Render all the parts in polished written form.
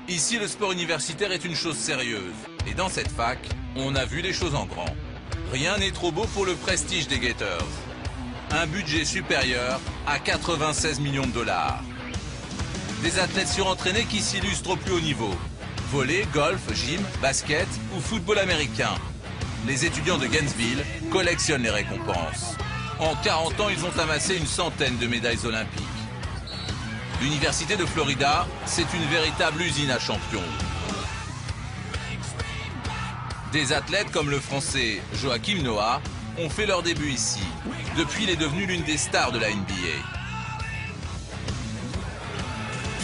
Ici, le sport universitaire est une chose sérieuse. Et dans cette fac, on a vu les choses en grand. Rien n'est trop beau pour le prestige des Gators. Un budget supérieur à 96 millions de dollars. Des athlètes surentraînés qui s'illustrent au plus haut niveau. Volley, golf, gym, basket ou football américain. Les étudiants de Gainesville collectionnent les récompenses. En 40 ans, ils ont amassé une centaine de médailles olympiques. L'Université de Florida, c'est une véritable usine à champions. Des athlètes comme le Français Joachim Noah ont fait leur début ici. Depuis, il est devenu l'une des stars de la NBA.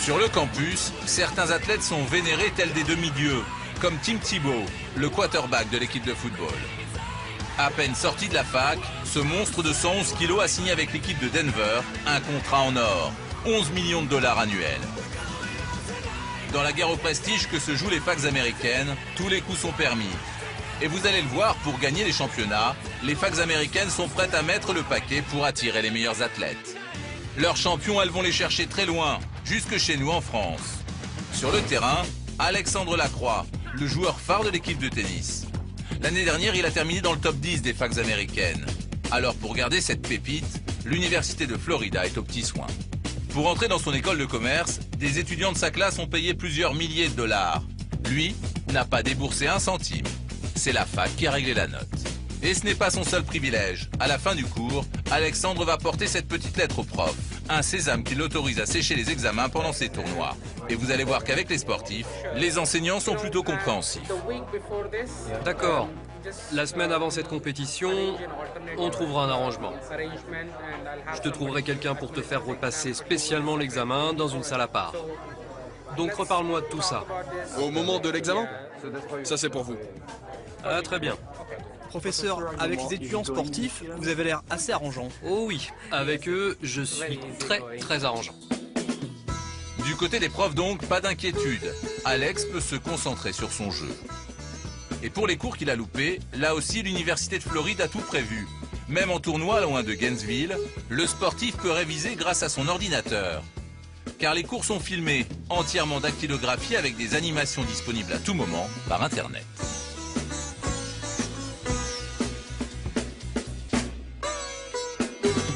Sur le campus, certains athlètes sont vénérés tels des demi-dieux, comme Tim Tebow, le quarterback de l'équipe de football. À peine sorti de la fac, ce monstre de 111 kilos a signé avec l'équipe de Denver un contrat en or, 11 millions de dollars annuels. Dans la guerre au prestige que se jouent les facs américaines, tous les coups sont permis. Et vous allez le voir, pour gagner les championnats, les facs américaines sont prêtes à mettre le paquet pour attirer les meilleurs athlètes. Leurs champions, elles vont les chercher très loin, jusque chez nous en France. Sur le terrain, Alexandre Lacroix, le joueur phare de l'équipe de tennis. L'année dernière, il a terminé dans le top 10 des facs américaines. Alors pour garder cette pépite, l'Université de Florida est aux petits soins. Pour entrer dans son école de commerce, des étudiants de sa classe ont payé plusieurs milliers de dollars. Lui n'a pas déboursé un centime. C'est la fac qui a réglé la note. Et ce n'est pas son seul privilège. À la fin du cours, Alexandre va porter cette petite lettre au prof. Un sésame qui l'autorise à sécher les examens pendant ses tournois. Et vous allez voir qu'avec les sportifs, les enseignants sont plutôt compréhensifs. D'accord. La semaine avant cette compétition, on trouvera un arrangement. Je te trouverai quelqu'un pour te faire repasser spécialement l'examen dans une salle à part. Donc reparle-moi de tout ça. Au moment de l'examen? Ça, c'est pour vous. Ah, très bien. Professeur, avec les étudiants sportifs, vous avez l'air assez arrangeant. Oh oui, avec eux, je suis très arrangeant. Du côté des profs donc, pas d'inquiétude. Alex peut se concentrer sur son jeu. Et pour les cours qu'il a loupés, là aussi l'Université de Floride a tout prévu. Même en tournoi loin de Gainesville, le sportif peut réviser grâce à son ordinateur. Car les cours sont filmés, entièrement dactylographiés avec des animations disponibles à tout moment par Internet.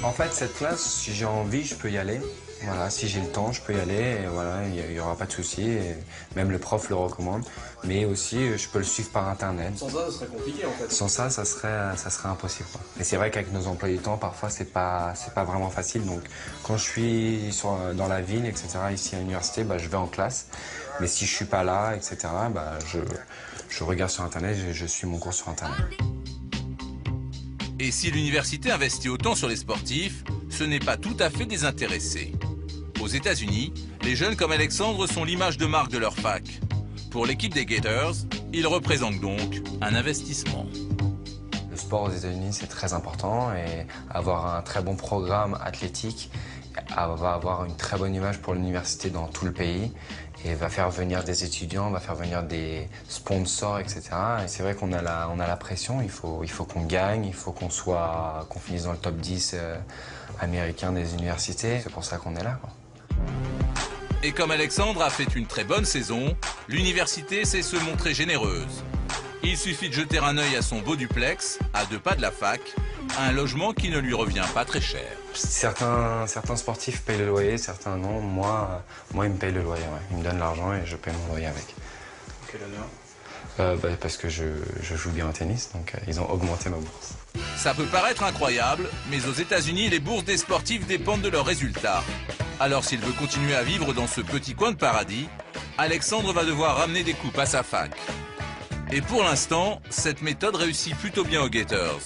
En fait, cette classe, si j'ai envie, je peux y aller. Voilà, si j'ai le temps, je peux y aller. Et voilà, il n'y aura pas de souci. Et même le prof le recommande. Mais aussi, je peux le suivre par Internet. Sans ça, ce serait compliqué en fait. Sans ça, ça serait impossible, quoi. Et c'est vrai qu'avec nos emplois du temps, parfois, c'est pas vraiment facile. Donc, quand je suis dans la ville, etc., ici à l'université, je vais en classe. Mais si je suis pas là, etc., je regarde sur Internet et je suis mon cours sur Internet. Et si l'université investit autant sur les sportifs, ce n'est pas tout à fait désintéressé. Aux États-Unis, les jeunes comme Alexandre sont l'image de marque de leur fac. Pour l'équipe des Gators, ils représentent donc un investissement. Le sport aux États-Unis, c'est très important et avoir un très bon programme athlétique va avoir une très bonne image pour l'université dans tout le pays et va faire venir des étudiants, va faire venir des sponsors, etc. Et c'est vrai qu'on a la pression, il faut qu'on gagne, il faut qu'on finisse dans le top 10 américain des universités. C'est pour ça qu'on est là, quoi. Et comme Alexandre a fait une très bonne saison, l'université sait se montrer généreuse. Il suffit de jeter un œil à son beau duplex, à 2 pas de la fac, un logement qui ne lui revient pas très cher. Certains sportifs payent le loyer, certains non. Moi, ils me payent le loyer, ouais. Ils me donnent l'argent et je paye mon loyer avec. Quelle honneur? Parce que je joue bien au tennis, donc ils ont augmenté ma bourse. Ça peut paraître incroyable, mais aux États-Unis, les bourses des sportifs dépendent de leurs résultats. Alors s'il veut continuer à vivre dans ce petit coin de paradis, Alexandre va devoir ramener des coupes à sa fac. Et pour l'instant, cette méthode réussit plutôt bien aux Gators.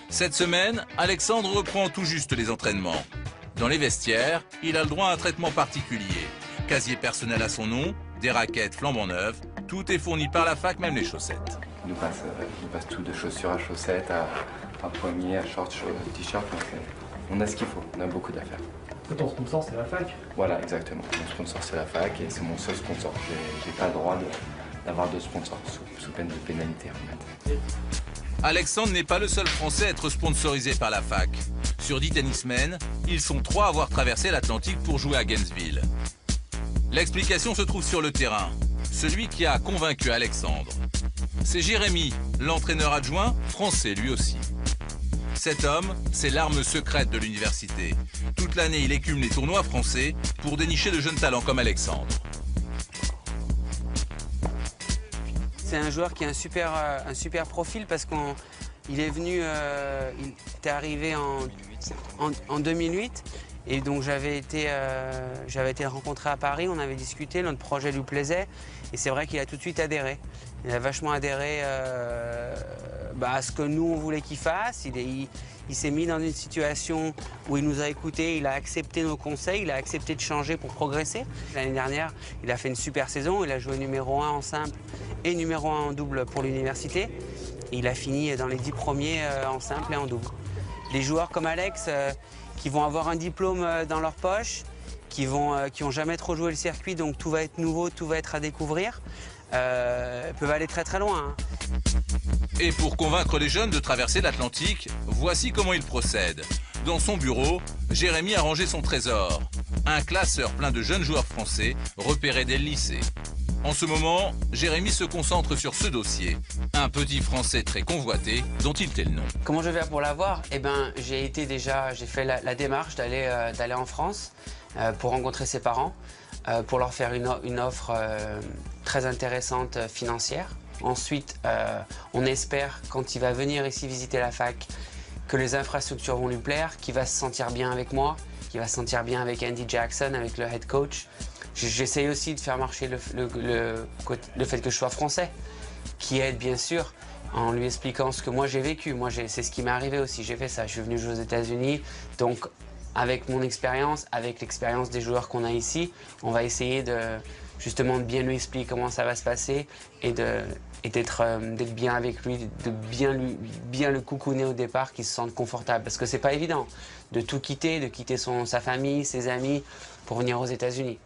Cette semaine, Alexandre reprend tout juste les entraînements. Dans les vestiaires, il a le droit à un traitement particulier. Casier personnel à son nom, des raquettes flambant neuves, tout est fourni par la fac, même les chaussettes. Il nous passe tout de chaussures à chaussettes, à poignets, à shorts, t-shirts. On a ce qu'il faut, on a beaucoup d'affaires. Ton sponsor, c'est la fac? Voilà, exactement. Mon sponsor, c'est la fac et c'est mon seul sponsor. J'ai pas le droit d'avoir de sponsor, sous peine de pénalité, en fait. Alexandre n'est pas le seul Français à être sponsorisé par la fac. Sur 10 tennismen, ils sont 3 à avoir traversé l'Atlantique pour jouer à Gainesville. L'explication se trouve sur le terrain. Celui qui a convaincu Alexandre. C'est Jérémy, l'entraîneur adjoint, français lui aussi. Cet homme, c'est l'arme secrète de l'université. Toute l'année, il écume les tournois français pour dénicher de jeunes talents comme Alexandre. C'est un joueur qui a un super profil parce qu'il est venu, il était arrivé en 2008 et donc j'avais été le rencontrer à Paris, on avait discuté, notre projet lui plaisait et c'est vrai qu'il a tout de suite adhéré. Il a vachement adhéré à ce que nous on voulait qu'il fasse. Il s'est mis dans une situation où il nous a écoutés, il a accepté nos conseils, il a accepté de changer pour progresser. L'année dernière, il a fait une super saison, il a joué numéro 1 en simple et numéro 1 en double pour l'université. Il a fini dans les 10 premiers en simple et en double. Les joueurs comme Alex qui vont avoir un diplôme dans leur poche, qui ont jamais trop joué le circuit, donc tout va être nouveau, tout va être à découvrir, peuvent aller très très loin. Et pour convaincre les jeunes de traverser l'Atlantique, voici comment il procède. Dans son bureau, Jérémy a rangé son trésor. Un classeur plein de jeunes joueurs français repérés dès le lycée. En ce moment, Jérémy se concentre sur ce dossier. Un petit français très convoité dont il tait le nom. Comment je vais faire pour l'avoir? Eh ben, j'ai fait la démarche d'aller en France pour rencontrer ses parents, pour leur faire une offre très intéressante financière. Ensuite, on espère, quand il va venir ici visiter la fac, que les infrastructures vont lui plaire, qu'il va se sentir bien avec moi, qu'il va se sentir bien avec Andy Jackson, avec le head coach. J'essaye aussi de faire marcher le fait que je sois français, qui aide bien sûr en lui expliquant ce que moi j'ai vécu. Moi, c'est ce qui m'est arrivé aussi, j'ai fait ça. Je suis venu jouer aux États-Unis, donc avec mon expérience, avec l'expérience des joueurs qu'on a ici, on va essayer justement de bien lui expliquer comment ça va se passer et d'être bien avec lui, de bien le coucouner au départ, qu'il se sente confortable. Parce que c'est pas évident de tout quitter, de quitter sa famille, ses amis pour venir aux États-Unis.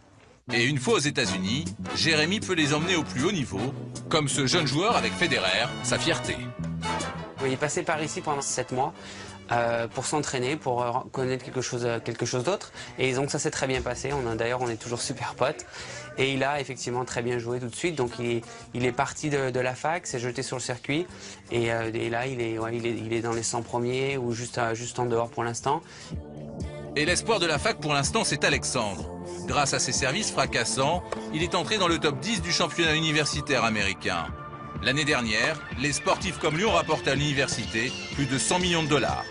Et une fois aux États-Unis, Jérémy peut les emmener au plus haut niveau, comme ce jeune joueur avec Federer, sa fierté. Il est passé par ici pendant 7 mois pour s'entraîner, pour connaître quelque chose d'autre. Et donc ça s'est très bien passé. D'ailleurs, on est toujours super potes. Et il a effectivement très bien joué tout de suite. Donc il est parti de la fac, s'est jeté sur le circuit. Et là, il est dans les 100 premiers ou juste en dehors pour l'instant. Et l'espoir de la fac pour l'instant, c'est Alexandre. Grâce à ses services fracassants, il est entré dans le top 10 du championnat universitaire américain. L'année dernière, les sportifs comme lui ont rapporté à l'université plus de 100 millions de dollars.